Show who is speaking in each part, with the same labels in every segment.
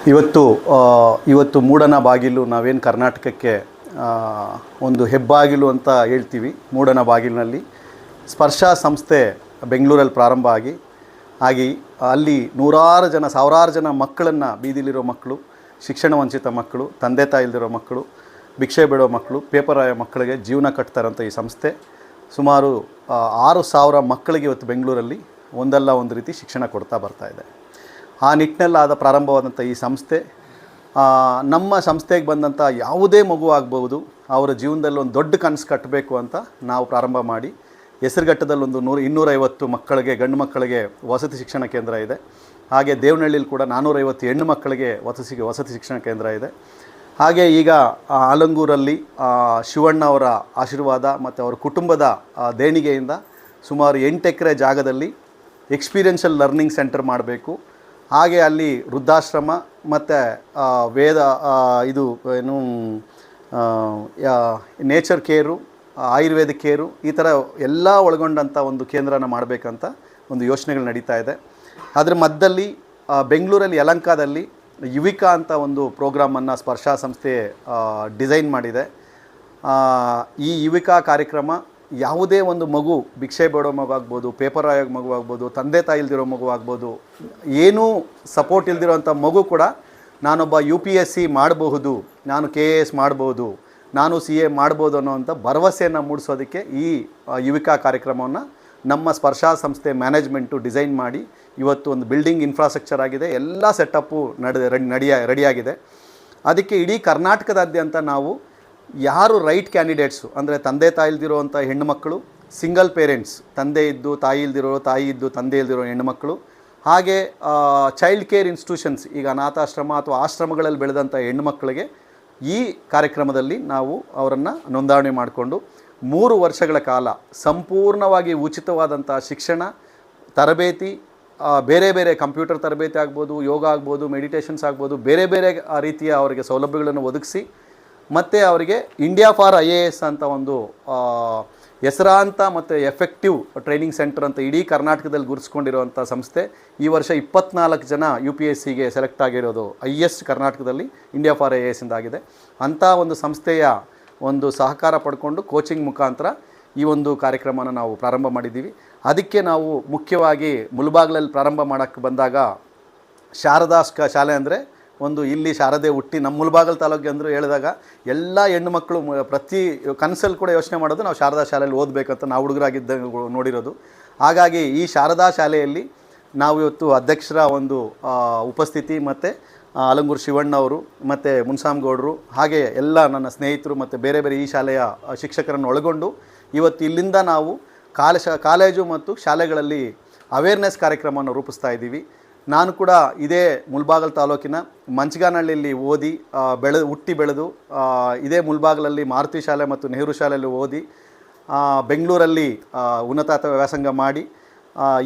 Speaker 1: ಇವತ್ತು ಇವತ್ತು ಮೂಡನ ಬಾಗಿಲು ನಾವೇನು ಕರ್ನಾಟಕಕ್ಕೆ ಒಂದು ಹೆಬ್ಬಾಗಿಲು ಅಂತ ಹೇಳ್ತೀವಿ. ಮೂಡನ ಬಾಗಿಲಿನಲ್ಲಿ ಸ್ಪರ್ಶ ಸಂಸ್ಥೆ ಬೆಂಗಳೂರಲ್ಲಿ ಪ್ರಾರಂಭ ಆಗಿ ಅಲ್ಲಿ ನೂರಾರು ಜನ ಸಾವಿರಾರು ಜನ ಮಕ್ಕಳನ್ನು, ಬೀದಿಲಿರೋ ಮಕ್ಕಳು, ಶಿಕ್ಷಣ ವಂಚಿತ ಮಕ್ಕಳು, ತಂದೆ ತಾಯಿ ಇಲ್ದಿರೋ ಮಕ್ಕಳು, ಭಿಕ್ಷೆ ಬಿಡೋ ಮಕ್ಕಳು, ಪೇಪರ್ ಆಯೋ ಮಕ್ಕಳಿಗೆ ಜೀವನ ಕಟ್ತಾರಂಥ ಈ ಸಂಸ್ಥೆ ಸುಮಾರು 6,000 ಮಕ್ಕಳಿಗೆ ಇವತ್ತು ಬೆಂಗಳೂರಲ್ಲಿ ಒಂದಲ್ಲ ಒಂದು ರೀತಿ ಶಿಕ್ಷಣ ಕೊಡ್ತಾ ಬರ್ತಾಯಿದೆ. ಆ ನಿಟ್ಟಿನಲ್ಲಾದ ಪ್ರಾರಂಭವಾದಂಥ ಈ ಸಂಸ್ಥೆ ನಮ್ಮ ಸಂಸ್ಥೆಗೆ ಬಂದಂಥ ಯಾವುದೇ ಮಗು ಆಗ್ಬೋದು, ಅವರ ಜೀವನದಲ್ಲಿ ಒಂದು ದೊಡ್ಡ ಕನಸು ಕಟ್ಟಬೇಕು ಅಂತ ನಾವು ಪ್ರಾರಂಭ ಮಾಡಿ ಹೆಸರುಘಟ್ಟದಲ್ಲಿ ಒಂದು 250 ಮಕ್ಕಳಿಗೆ, ಗಂಡು ಮಕ್ಕಳಿಗೆ ವಸತಿ ಶಿಕ್ಷಣ ಕೇಂದ್ರ ಇದೆ. ಹಾಗೆ ದೇವನಹಳ್ಳಿಲಿ ಕೂಡ 450 ಹೆಣ್ಣು ಮಕ್ಕಳಿಗೆ ವಸತಿ ಶಿಕ್ಷಣ ಕೇಂದ್ರ ಇದೆ. ಹಾಗೆ ಈಗ ಆಲಂಗೂರಲ್ಲಿ ಶಿವಣ್ಣ ಅವರ ಆಶೀರ್ವಾದ ಮತ್ತು ಅವರ ಕುಟುಂಬದ ದೇಣಿಗೆಯಿಂದ ಸುಮಾರು 8 ಎಕರೆ ಜಾಗದಲ್ಲಿ ಎಕ್ಸ್ಪೀರಿಯನ್ಷಿಯಲ್ ಲರ್ನಿಂಗ್ ಸೆಂಟರ್ ಮಾಡಬೇಕು. ಹಾಗೆ ಅಲ್ಲಿ ವೃದ್ಧಾಶ್ರಮ ಮತ್ತು ಇದು ಏನು ನೇಚರ್ ಕೇರು, ಆಯುರ್ವೇದಿಕ್ ಕೇರು, ಈ ಥರ ಎಲ್ಲ ಒಳಗೊಂಡಂಥ ಒಂದು ಕೇಂದ್ರನ ಮಾಡಬೇಕಂತ ಒಂದು ಯೋಚನೆಗಳು ನಡೀತಾ ಇದೆ. ಅದರ ಮಧ್ಯದಲ್ಲಿ ಬೆಂಗಳೂರಲ್ಲಿ ಯಲಹಂಕದಲ್ಲಿ ಯುವಿಕಾ ಅಂತ ಒಂದು ಪ್ರೋಗ್ರಾಮನ್ನು ಸ್ಪರ್ಶ ಸಂಸ್ಥೆ ಡಿಸೈನ್ ಮಾಡಿದೆ. ಈ ಯುವಿಕಾ ಕಾರ್ಯಕ್ರಮ ಯಾವುದೇ ಒಂದು ಮಗು, ಭಿಕ್ಷೆ ಬೇಡೋ ಮಗು ಆಗ್ಬೋದು, ಪೇಪರ್ ಆಯೋ ಮಗು ಆಗ್ಬೋದು, ತಂದೆ ತಾಯಿ ಇಲ್ದಿರೋ ಮಗು ಆಗ್ಬೋದು, ಏನೂ ಸಪೋರ್ಟ್ ಇಲ್ದಿರೋಂಥ ಮಗು ಕೂಡ ನಾನೊಬ್ಬ UPSC ಮಾಡಬಹುದು, ನಾನು KAS ಮಾಡ್ಬೋದು, ನಾನು CA ಮಾಡ್ಬೋದು ಅನ್ನೋವಂಥ ಭರವಸೆಯನ್ನು ಮೂಡಿಸೋದಕ್ಕೆ ಈ ಯುವಿಕಾ ಕಾರ್ಯಕ್ರಮವನ್ನು ನಮ್ಮ ಸ್ಪರ್ಶ ಸಂಸ್ಥೆ ಮ್ಯಾನೇಜ್ಮೆಂಟು ಡಿಸೈನ್ ಮಾಡಿ ಇವತ್ತು ಒಂದು ಬಿಲ್ಡಿಂಗ್ ಇನ್ಫ್ರಾಸ್ಟ್ರಕ್ಚರ್ ಆಗಿದೆ, ಎಲ್ಲ ಸೆಟಪ್ಪು ರೆಡಿಯಾಗಿದೆ. ಅದಕ್ಕೆ ಇಡೀ ಕರ್ನಾಟಕದಾದ್ಯಂತ ನಾವು ಯಾರು ರೈಟ್ ಕ್ಯಾಂಡಿಡೇಟ್ಸು, ಅಂದರೆ ತಂದೆ ತಾಯಿ ಇಲ್ದಿರೋವಂಥ ಹೆಣ್ಣುಮಕ್ಕಳು, ಸಿಂಗಲ್ ಪೇರೆಂಟ್ಸ್, ತಂದೆ ಇದ್ದು ತಾಯಿ ಇಲ್ದಿರೋ, ತಾಯಿ ಇದ್ದು ತಂದೆ ಇಲ್ದಿರೋ ಹೆಣ್ಣುಮಕ್ಕಳು, ಹಾಗೆ ಚೈಲ್ಡ್ ಕೇರ್ ಇನ್ಸ್ಟಿಟ್ಯೂಷನ್ಸ್, ಈಗ ಅನಾಥಾಶ್ರಮ ಅಥವಾ ಆಶ್ರಮಗಳಲ್ಲಿ ಬೆಳೆದಂಥ ಹೆಣ್ಣುಮಕ್ಕಳಿಗೆ ಈ ಕಾರ್ಯಕ್ರಮದಲ್ಲಿ ನಾವು ಅವರನ್ನು ನೋಂದಣಿ ಮಾಡಿಕೊಂಡು 3 ವರ್ಷಗಳ ಕಾಲ ಸಂಪೂರ್ಣವಾಗಿ ಉಚಿತವಾದಂಥ ಶಿಕ್ಷಣ ತರಬೇತಿ, ಬೇರೆ ಬೇರೆ ಕಂಪ್ಯೂಟರ್ ತರಬೇತಿ ಆಗ್ಬೋದು, ಯೋಗ ಆಗ್ಬೋದು, ಮೆಡಿಟೇಷನ್ಸ್ ಆಗ್ಬೋದು, ಬೇರೆ ಬೇರೆ ರೀತಿಯ ಅವರಿಗೆ ಸೌಲಭ್ಯಗಳನ್ನು ಒದಗಿಸಿ ಮತ್ತು ಅವರಿಗೆ ಇಂಡಿಯಾ ಫಾರ್ IAS ಅಂತ ಒಂದು ಹೆಸರಾಂತ ಮತ್ತು ಎಫೆಕ್ಟಿವ್ ಟ್ರೈನಿಂಗ್ ಸೆಂಟರ್ ಅಂತ ಇಡೀ ಕರ್ನಾಟಕದಲ್ಲಿ ಗುರುತಿಸ್ಕೊಂಡಿರುವಂಥ ಸಂಸ್ಥೆ. ಈ ವರ್ಷ 24 ಜನ UPSCಗೆ ಸೆಲೆಕ್ಟ್ ಆಗಿರೋದು ಹೈಯೆಸ್ಟ್ ಕರ್ನಾಟಕದಲ್ಲಿ ಇಂಡಿಯಾ ಫಾರ್ IAS ಇಂದಾಗಿದೆ. ಅಂಥ ಒಂದು ಸಂಸ್ಥೆಯ ಒಂದು ಸಹಕಾರ ಪಡ್ಕೊಂಡು ಕೋಚಿಂಗ್ ಮುಖಾಂತರ ಈ ಒಂದು ಕಾರ್ಯಕ್ರಮನ ನಾವು ಪ್ರಾರಂಭ ಮಾಡಿದ್ದೀವಿ. ಅದಕ್ಕೆ ನಾವು ಮುಖ್ಯವಾಗಿ ಮುಳಬಾಗಿಲಲ್ಲಿ ಪ್ರಾರಂಭ ಮಾಡೋಕ್ಕೆ ಬಂದಾಗ ಶಾರದಾ ಶಾಲೆ ಅಂದರೆ ಒಂದು ಇಲ್ಲಿ ಶಾರದೆ ಹುಟ್ಟಿ ನಮ್ಮ ಮುಳಬಾಗಿಲು ತಾಲೂಕಿಗೆ ಅಂದರು ಹೇಳಿದಾಗ ಎಲ್ಲ ಹೆಣ್ಣು ಮಕ್ಕಳು ಪ್ರತಿ ಕನಸಲ್ಲಿ ಕೂಡ ಯೋಚನೆ ಮಾಡೋದು ನಾವು ಶಾರದಾ ಶಾಲೆಯಲ್ಲಿ ಓದಬೇಕಂತ ನಾವು ಹುಡುಗರಾಗಿದ್ದ ನೋಡಿರೋದು. ಹಾಗಾಗಿ ಈ ಶಾರದಾ ಶಾಲೆಯಲ್ಲಿ ನಾವು ಇವತ್ತು ಅಧ್ಯಕ್ಷರ ಒಂದು ಉಪಸ್ಥಿತಿ ಮತ್ತು ಆಲಂಗೂರು ಶಿವಣ್ಣ ಅವರು ಮತ್ತು ಮುನ್ಸಾಮ್ಗೌಡರು, ಹಾಗೆ ಎಲ್ಲ ನನ್ನ ಸ್ನೇಹಿತರು ಮತ್ತು ಬೇರೆ ಬೇರೆ ಈ ಶಾಲೆಯ ಶಿಕ್ಷಕರನ್ನು ಒಳಗೊಂಡು ಇವತ್ತು ಇಲ್ಲಿಂದ ನಾವು ಕಾಲೇಜು ಮತ್ತು ಶಾಲೆಗಳಲ್ಲಿ ಅವೇರ್ನೆಸ್ ಕಾರ್ಯಕ್ರಮವನ್ನು ರೂಪಿಸ್ತಾ ಇದ್ದೀವಿ. ನಾನು ಕೂಡ ಇದೇ ಮುಳಬಾಗಿಲು ತಾಲೂಕಿನ ಮಂಚಗಾನಹಳ್ಳಿಯಲ್ಲಿ ಓದಿ ಹುಟ್ಟಿ ಬೆಳೆದು ಇದೇ ಮುಳಬಾಗಿಲಲ್ಲಿ ಮಾರುತಿ ಶಾಲೆ ಮತ್ತು ನೆಹರು ಶಾಲೆಯಲ್ಲಿ ಓದಿ ಬೆಂಗಳೂರಲ್ಲಿ ಉನ್ನತ ವ್ಯಾಸಂಗ ಮಾಡಿ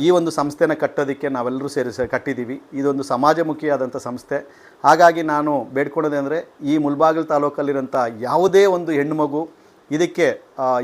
Speaker 1: ಈ ಒಂದು ಸಂಸ್ಥೆನ ಕಟ್ಟೋದಕ್ಕೆ ನಾವೆಲ್ಲರೂ ಕಟ್ಟಿದ್ದೀವಿ. ಇದೊಂದು ಸಮಾಜಮುಖಿಯಾದಂಥ ಸಂಸ್ಥೆ. ಹಾಗಾಗಿ ನಾನು ಬೇಡ್ಕೊಳ್ಳೋದೆ ಅಂದರೆ ಈ ಮುಳಬಾಗಿಲು ತಾಲೂಕಲ್ಲಿರೋಂಥ ಯಾವುದೇ ಒಂದು ಹೆಣ್ಣು ಮಗು ಇದಕ್ಕೆ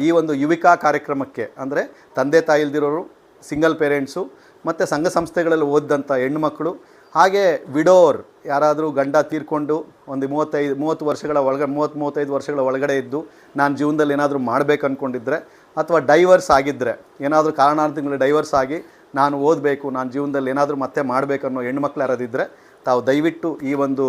Speaker 1: ಈ ಒಂದು ಯುವಿಕಾ ಕಾರ್ಯಕ್ರಮಕ್ಕೆ, ಅಂದರೆ ತಂದೆ ತಾಯಿ ಇಲ್ದಿರೋರು, ಸಿಂಗಲ್ ಪೇರೆಂಟ್ಸು ಮತ್ತು ಸಂಘ ಸಂಸ್ಥೆಗಳಲ್ಲಿ ಓದಿದಂಥ ಹೆಣ್ಣುಮಕ್ಕಳು, ಹಾಗೆ ವಿಡೋರ್ ಯಾರಾದರೂ ಗಂಡ ತೀರ್ಕೊಂಡು ಒಂದು 30 ವರ್ಷಗಳ ಒಳಗಡೆ 35 ವರ್ಷಗಳ ಒಳಗಡೆ ಇದ್ದು ನಾನು ಜೀವನದಲ್ಲಿ ಏನಾದರೂ ಮಾಡಬೇಕು ಅಂದ್ಕೊಂಡಿದ್ದರೆ, ಅಥವಾ ಡೈವರ್ಸ್ ಆಗಿದ್ದರೆ, ಏನಾದರೂ ಕಾರಣಾಂತರಗಳು ಡೈವರ್ಸ್ ಆಗಿ ನಾನು ಓದಬೇಕು, ನಾನು ಜೀವನದಲ್ಲಿ ಏನಾದರೂ ಮತ್ತೆ ಮಾಡಬೇಕನ್ನೋ ಹೆಣ್ಮಕ್ಳು ಯಾರಾದಿದ್ದರೆ ತಾವು ದಯವಿಟ್ಟು ಈ ಒಂದು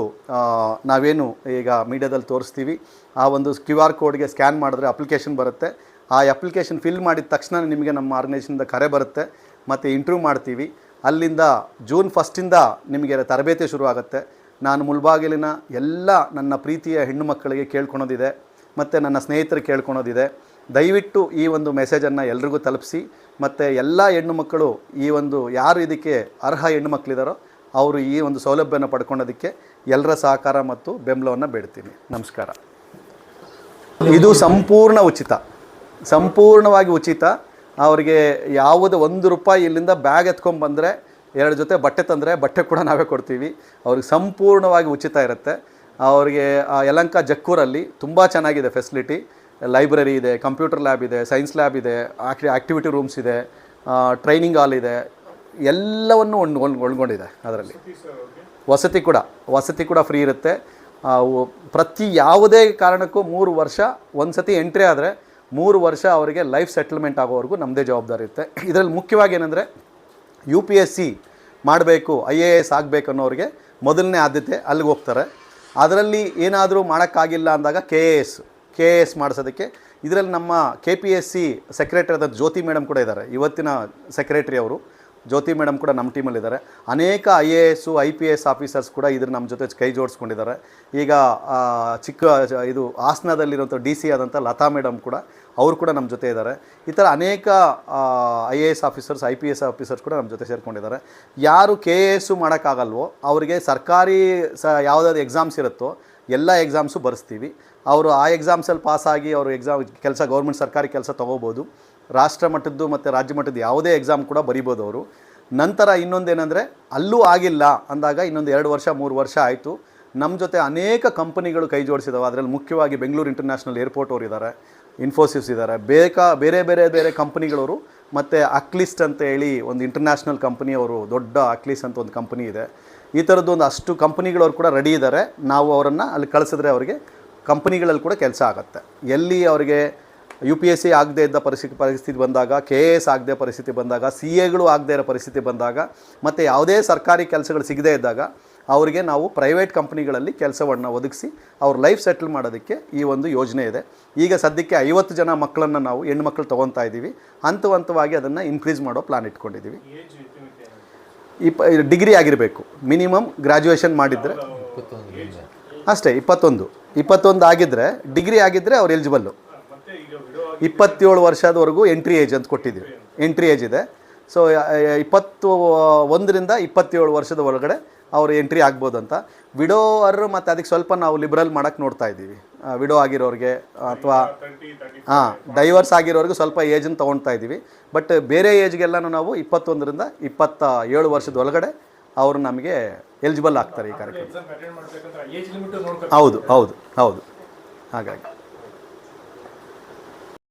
Speaker 1: ನಾವೇನು ಈಗ ಮೀಡಿಯಾದಲ್ಲಿ ತೋರಿಸ್ತೀವಿ ಆ ಒಂದು QR ಕೋಡ್ಗೆ ಸ್ಕ್ಯಾನ್ ಮಾಡಿದ್ರೆ ಅಪ್ಲಿಕೇಶನ್ ಬರುತ್ತೆ. ಆ ಅಪ್ಲಿಕೇಶನ್ ಫಿಲ್ ಮಾಡಿದ ತಕ್ಷಣ ನಿಮಗೆ ನಮ್ಮ ಆರ್ಗನೈಸೇಷನ್ದ ಕರೆ ಬರುತ್ತೆ ಮತ್ತು ಇಂಟರ್ವ್ಯೂ ಮಾಡ್ತೀವಿ. ಅಲ್ಲಿಂದ ಜೂನ್ 1 ನಿಮಗೆ ತರಬೇತಿ ಶುರುವಾಗುತ್ತೆ. ನಾನು ಮುಳಬಾಗಿಲಿನ ಎಲ್ಲ ನನ್ನ ಪ್ರೀತಿಯ ಹೆಣ್ಣು ಮಕ್ಕಳಿಗೆ ಕೇಳ್ಕೊಳೋದಿದೆ ಮತ್ತು ನನ್ನ ಸ್ನೇಹಿತರು ಕೇಳ್ಕೊಳೋದಿದೆ, ದಯವಿಟ್ಟು ಈ ಒಂದು ಮೆಸೇಜನ್ನು ಎಲ್ರಿಗೂ ತಲುಪಿಸಿ. ಮತ್ತು ಎಲ್ಲ ಹೆಣ್ಣು ಮಕ್ಕಳು ಈ ಒಂದು ಯಾರು ಇದಕ್ಕೆ ಅರ್ಹ ಹೆಣ್ಣು ಮಕ್ಕಳಿದ್ದಾರೋ ಅವರು ಈ ಒಂದು ಸೌಲಭ್ಯನ ಪಡ್ಕೊಳ್ಳೋದಕ್ಕೆ ಎಲ್ಲರ ಸಹಕಾರ ಮತ್ತು ಬೆಂಬಲವನ್ನು ಬೇಡ್ತೀನಿ. ನಮಸ್ಕಾರ. ಇದು ಸಂಪೂರ್ಣ ಉಚಿತ, ಸಂಪೂರ್ಣವಾಗಿ ಉಚಿತ. ಅವರಿಗೆ ಯಾವುದೇ ₹1 ಇಲ್ಲಿಂದ ಬ್ಯಾಗ್ ಎತ್ಕೊಂಡ್ಬಂದರೆ 2 ಜೊತೆ ಬಟ್ಟೆ ತಂದರೆ ಬಟ್ಟೆ ಕೂಡ ನಾವೇ ಕೊಡ್ತೀವಿ. ಅವ್ರಿಗೆ ಸಂಪೂರ್ಣವಾಗಿ ಉಚಿತ ಇರುತ್ತೆ. ಅವರಿಗೆ ಯಲಹಂಕ ಜಕ್ಕೂರಲ್ಲಿ ತುಂಬ ಚೆನ್ನಾಗಿದೆ ಫೆಸಿಲಿಟಿ. ಲೈಬ್ರರಿ ಇದೆ, ಕಂಪ್ಯೂಟರ್ ಲ್ಯಾಬ್ ಇದೆ, ಸೈನ್ಸ್ ಲ್ಯಾಬ್ ಇದೆ, ಆ್ಯಕ್ಟಿವಿಟಿ ರೂಮ್ಸ್ ಇದೆ, ಟ್ರೈನಿಂಗ್ ಹಾಲ್ ಇದೆ, ಎಲ್ಲವನ್ನು ಒಳಗೊಂಡಿದೆ ಅದರಲ್ಲಿ. ವಸತಿ ಕೂಡ ಫ್ರೀ ಇರುತ್ತೆ. ಪ್ರತಿ ಯಾವುದೇ ಕಾರಣಕ್ಕೂ 3 ವರ್ಷ ಒಂದು ಸತಿ ಎಂಟ್ರಿ ಆದರೆ 3 ವರ್ಷ ಅವರಿಗೆ ಲೈಫ್ ಸೆಟಲ್ಮೆಂಟ್ ಆಗೋವರೆಗೂ ನಮ್ಮದೇ ಜವಾಬ್ದಾರಿ ಇರುತ್ತೆ. ಇದರಲ್ಲಿ ಮುಖ್ಯವಾಗಿ ಏನಂದರೆ UPSC ಮಾಡಬೇಕು, IAS ಆಗಬೇಕು ಅನ್ನೋರಿಗೆ ಮೊದಲನೇ ಆದ್ಯತೆ ಅಲ್ಲಿಗೆ ಹೋಗ್ತಾರೆ. ಅದರಲ್ಲಿ ಏನಾದರೂ ಮಾಡೋಕ್ಕಾಗಿಲ್ಲ ಅಂದಾಗ KAS ಮಾಡಿಸೋದಕ್ಕೆ ಇದರಲ್ಲಿ ನಮ್ಮ KPSC ಸೆಕ್ರೆಟರಿ ಆದ ಜ್ಯೋತಿ ಮೇಡಮ್ ಕೂಡ ಇದ್ದಾರೆ. ಇವತ್ತಿನ ಸೆಕ್ರೆಟರಿ ಅವರು ಜ್ಯೋತಿ ಮೇಡಮ್ ಕೂಡ ನಮ್ಮ ಟೀಮಲ್ಲಿದ್ದಾರೆ. ಅನೇಕ IAS IPS ಆಫೀಸರ್ಸ್ ಕೂಡ ಇದ್ರ ನಮ್ಮ ಜೊತೆ ಕೈ ಜೋಡಿಸ್ಕೊಂಡಿದ್ದಾರೆ. ಈಗ ಇದು ಹಾಸನದಲ್ಲಿರುವಂಥ DC ಆದಂಥ ಲತಾ ಮೇಡಮ್ ಕೂಡ ಅವರು ಕೂಡ ನಮ್ಮ ಜೊತೆ ಇದ್ದಾರೆ. ಈ ಥರ ಅನೇಕ IAS ಆಫೀಸರ್ಸ್ IPS ಆಫೀಸರ್ಸ್ ಕೂಡ ನಮ್ಮ ಜೊತೆ ಸೇರ್ಕೊಂಡಿದ್ದಾರೆ. ಯಾರು KAS ಮಾಡೋಕ್ಕಾಗಲ್ವೋ ಅವರಿಗೆ ಸರ್ಕಾರಿ ಯಾವುದಾದ್ರು ಎಕ್ಸಾಮ್ಸ್ ಇರುತ್ತೋ ಎಲ್ಲ ಎಕ್ಸಾಮ್ಸು ಬರೆಸ್ತೀವಿ. ಅವರು ಆ ಎಕ್ಸಾಮ್ಸಲ್ಲಿ ಪಾಸಾಗಿ ಅವರು ಕೆಲಸ ಗೌರ್ಮೆಂಟ್ ಸರ್ಕಾರಿ ಕೆಲಸ ತೊಗೋಬೋದು. ರಾಷ್ಟ್ರ ಮಟ್ಟದ್ದು ಮತ್ತು ರಾಜ್ಯ ಮಟ್ಟದ್ದು ಯಾವುದೇ ಎಕ್ಸಾಮ್ ಕೂಡ ಬರಿಬೋದು ಅವರು. ನಂತರ ಇನ್ನೊಂದೇನೆಂದರೆ ಅಲ್ಲೂ ಆಗಿಲ್ಲ ಅಂದಾಗ ಇನ್ನೊಂದು 2 ವರ್ಷ 3 ವರ್ಷ ಆಯಿತು, ನಮ್ಮ ಜೊತೆ ಅನೇಕ ಕಂಪನಿಗಳು ಕೈ ಜೋಡಿಸಿದಾವೆ. ಅದರಲ್ಲಿ ಮುಖ್ಯವಾಗಿ ಬೆಂಗಳೂರು ಇಂಟರ್ನ್ಯಾಷನಲ್ ಏರ್ಪೋರ್ಟ್ ಅವರು ಇದ್ದಾರೆ, ಇನ್ಫೋಸಿಸ್ ಇದ್ದಾರೆ, ಬೇರೆ ಕಂಪನಿಗಳವರು, ಮತ್ತು ಅಕ್ಲಿಸ್ಟ್ ಅಂತ ಹೇಳಿ ಒಂದು ಇಂಟರ್ನ್ಯಾಷನಲ್ ಕಂಪನಿಯವರು, ದೊಡ್ಡ ಅಕ್ಲಿಸ್ಟ್ ಅಂತ ಒಂದು ಕಂಪನಿ ಇದೆ. ಈ ಥರದ್ದು ಒಂದು ಅಷ್ಟು ಕಂಪನಿಗಳವ್ರು ಕೂಡ ರೆಡಿ ಇದ್ದಾರೆ. ನಾವು ಅವರನ್ನು ಅಲ್ಲಿ ಕಳಿಸಿದ್ರೆ ಅವರಿಗೆ ಕಂಪನಿಗಳಲ್ಲಿ ಕೂಡ ಕೆಲಸ ಆಗುತ್ತೆ. ಎಲ್ಲಿ ಅವರಿಗೆ UPSC ಆಗದೇ ಇದ್ದ ಪರಿಸ್ಥಿತಿ ಬಂದಾಗ, KAS ಆಗದೆ ಪರಿಸ್ಥಿತಿ ಬಂದಾಗ, CAಗಳು ಆಗದೇ ಇರೋ ಪರಿಸ್ಥಿತಿ ಬಂದಾಗ, ಮತ್ತು ಯಾವುದೇ ಸರ್ಕಾರಿ ಕೆಲಸಗಳು ಸಿಗದೇ ಇದ್ದಾಗ ಅವರಿಗೆ ನಾವು ಪ್ರೈವೇಟ್ ಕಂಪ್ನಿಗಳಲ್ಲಿ ಕೆಲಸವನ್ನು ಒದಗಿಸಿ ಅವ್ರ ಲೈಫ್ ಸೆಟ್ಲ್ ಮಾಡೋದಕ್ಕೆ ಈ ಒಂದು ಯೋಜನೆ ಇದೆ. ಈಗ ಸದ್ಯಕ್ಕೆ 50 ಜನ ಮಕ್ಕಳನ್ನು ನಾವು ಹೆಣ್ಮಕ್ಳು ತೊಗೊತಾ ಇದ್ದೀವಿ. ಹಂತವಾಗಿ ಅದನ್ನು ಇನ್ಕ್ರೀಸ್ ಮಾಡೋ ಪ್ಲಾನ್ ಇಟ್ಕೊಂಡಿದ್ದೀವಿ. ಡಿಗ್ರಿ ಆಗಿರಬೇಕು, ಮಿನಿಮಮ್ ಗ್ರ್ಯಾಜುಯೇಷನ್ ಮಾಡಿದರೆ ಅಷ್ಟೇ. 21 ಆಗಿದ್ದರೆ, ಡಿಗ್ರಿ ಆಗಿದ್ದರೆ ಅವ್ರು ಎಲಿಜಿಬಲ್ಲು. 27 ವರ್ಷದವರೆಗೂ ಎಂಟ್ರಿ ಏಜ್ ಅಂತ ಕೊಟ್ಟಿದ್ದೀವಿ. ಎಂಟ್ರಿ ಏಜ್ ಇದೆ. ಸೊ 21ರಿಂದ 27 ವರ್ಷದ ಒಳಗಡೆ ಅವರು ಎಂಟ್ರಿ ಆಗ್ಬೋದು ಅಂತ. ವಿಡೋವರು ಮತ್ತು ಅದಕ್ಕೆ ಸ್ವಲ್ಪ ನಾವು ಲಿಬ್ರಲ್ ಮಾಡೋಕ್ಕೆ ನೋಡ್ತಾ ಇದ್ದೀವಿ. ವಿಡೋ ಆಗಿರೋರಿಗೆ ಅಥವಾ ಡೈವರ್ಸ್ ಆಗಿರೋರಿಗೆ ಸ್ವಲ್ಪ ಏಜನ್ನು ತೊಗೊಳ್ತಾ ಇದ್ದೀವಿ. ಬಟ್ ಬೇರೆ ಏಜ್ಗೆಲ್ಲನೂ ನಾವು 21ರಿಂದ 27 ವರ್ಷದ ಒಳಗಡೆ ಅವರು ನಮಗೆ ಎಲಿಜಿಬಲ್ ಆಗ್ತಾರೆ ಈ ಕಾರ್ಯಕ್ರಮ. ಹೌದು. ಹಾಗಾಗಿ